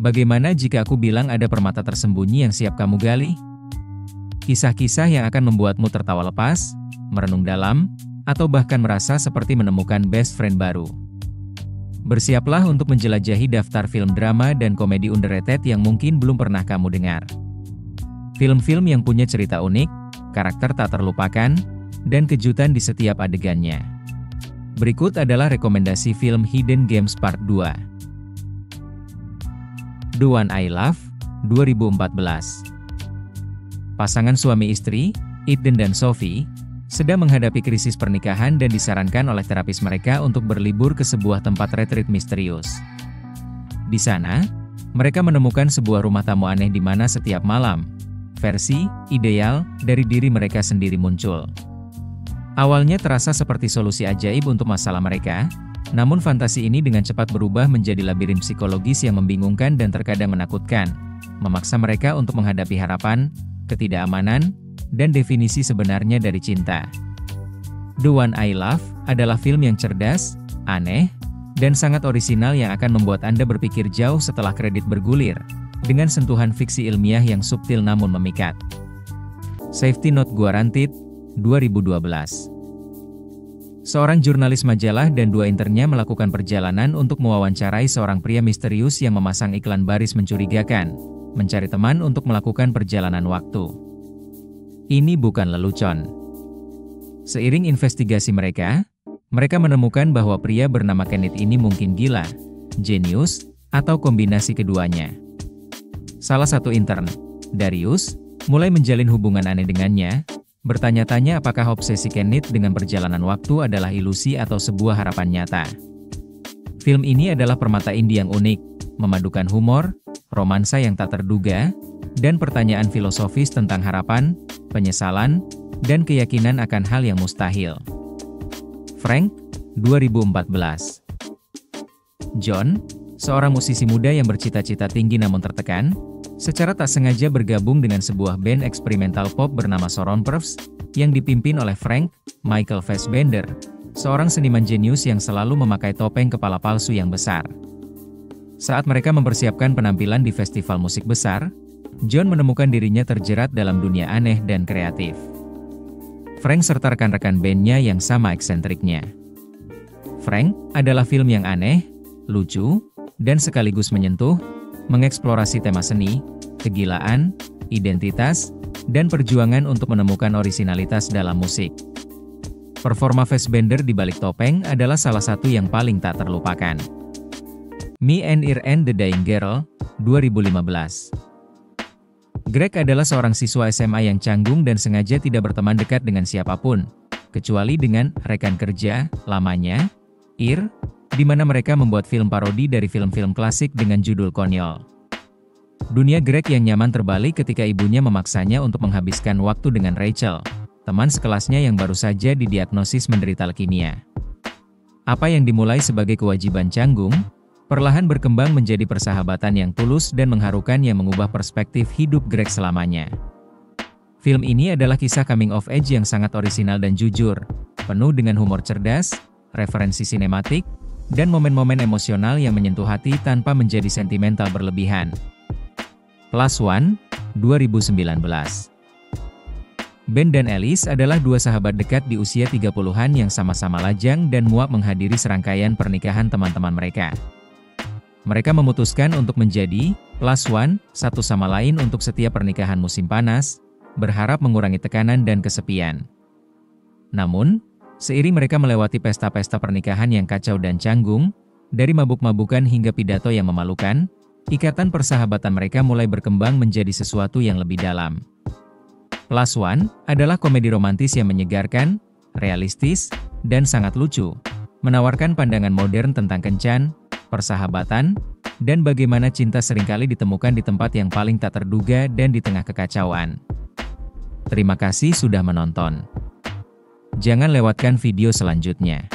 Bagaimana jika aku bilang ada permata tersembunyi yang siap kamu gali? Kisah-kisah yang akan membuatmu tertawa lepas, merenung dalam, atau bahkan merasa seperti menemukan best friend baru. Bersiaplah untuk menjelajahi daftar film drama dan komedi underrated yang mungkin belum pernah kamu dengar. Film-film yang punya cerita unik, karakter tak terlupakan, dan kejutan di setiap adegannya. Berikut adalah rekomendasi film Hidden Gems Part 2. The One I Love, 2014. Pasangan suami istri, Eden dan Sophie, sedang menghadapi krisis pernikahan dan disarankan oleh terapis mereka untuk berlibur ke sebuah tempat retreat misterius. Di sana, mereka menemukan sebuah rumah tamu aneh di mana setiap malam, versi ideal dari diri mereka sendiri muncul. Awalnya terasa seperti solusi ajaib untuk masalah mereka, namun fantasi ini dengan cepat berubah menjadi labirin psikologis yang membingungkan dan terkadang menakutkan, memaksa mereka untuk menghadapi harapan, ketidakamanan, dan definisi sebenarnya dari cinta. The One I Love adalah film yang cerdas, aneh, dan sangat orisinal yang akan membuat Anda berpikir jauh setelah kredit bergulir, dengan sentuhan fiksi ilmiah yang subtil namun memikat. Safety Not Guaranteed, 2012. Seorang jurnalis majalah dan dua internnya melakukan perjalanan untuk mewawancarai seorang pria misterius yang memasang iklan baris mencurigakan, mencari teman untuk melakukan perjalanan waktu. Ini bukan lelucon. Seiring investigasi mereka menemukan bahwa pria bernama Kenneth ini mungkin gila, jenius, atau kombinasi keduanya. Salah satu intern, Darius, mulai menjalin hubungan aneh dengannya, bertanya-tanya apakah obsesi Kenneth dengan perjalanan waktu adalah ilusi atau sebuah harapan nyata. Film ini adalah permata indie yang unik, memadukan humor, romansa yang tak terduga, dan pertanyaan filosofis tentang harapan, penyesalan, dan keyakinan akan hal yang mustahil. Frank, 2014. John, seorang musisi muda yang bercita-cita tinggi namun tertekan, secara tak sengaja bergabung dengan sebuah band eksperimental pop bernama Soundperfs, yang dipimpin oleh Frank Michael Fassbender, seorang seniman jenius yang selalu memakai topeng kepala palsu yang besar. Saat mereka mempersiapkan penampilan di festival musik besar, John menemukan dirinya terjerat dalam dunia aneh dan kreatif. Frank serta rekan-rekan bandnya yang sama eksentriknya. Frank adalah film yang aneh, lucu, dan sekaligus menyentuh, mengeksplorasi tema seni, kegilaan, identitas, dan perjuangan untuk menemukan orisinalitas dalam musik. Performa Fassbender di balik topeng adalah salah satu yang paling tak terlupakan. Me and Earl and the Dying Girl, 2015. Greg adalah seorang siswa SMA yang canggung dan sengaja tidak berteman dekat dengan siapapun, kecuali dengan rekan kerja lamanya, Earl, di mana mereka membuat film parodi dari film-film klasik dengan judul konyol. Dunia Greg yang nyaman terbalik ketika ibunya memaksanya untuk menghabiskan waktu dengan Rachel, teman sekelasnya yang baru saja didiagnosis menderita leukemia. Apa yang dimulai sebagai kewajiban canggung, perlahan berkembang menjadi persahabatan yang tulus dan mengharukan yang mengubah perspektif hidup Greg selamanya. Film ini adalah kisah coming of age yang sangat orisinal dan jujur, penuh dengan humor cerdas, referensi sinematik, dan momen-momen emosional yang menyentuh hati tanpa menjadi sentimental berlebihan. Plus One, 2019. Ben dan Alice adalah dua sahabat dekat di usia 30-an yang sama-sama lajang dan muak menghadiri serangkaian pernikahan teman-teman mereka. Mereka memutuskan untuk menjadi plus one satu sama lain untuk setiap pernikahan musim panas, berharap mengurangi tekanan dan kesepian. Namun, seiring mereka melewati pesta-pesta pernikahan yang kacau dan canggung, dari mabuk-mabukan hingga pidato yang memalukan, ikatan persahabatan mereka mulai berkembang menjadi sesuatu yang lebih dalam. Plus One adalah komedi romantis yang menyegarkan, realistis, dan sangat lucu, menawarkan pandangan modern tentang kencan, persahabatan, dan bagaimana cinta seringkali ditemukan di tempat yang paling tak terduga dan di tengah kekacauan. Terima kasih sudah menonton. Jangan lewatkan video selanjutnya.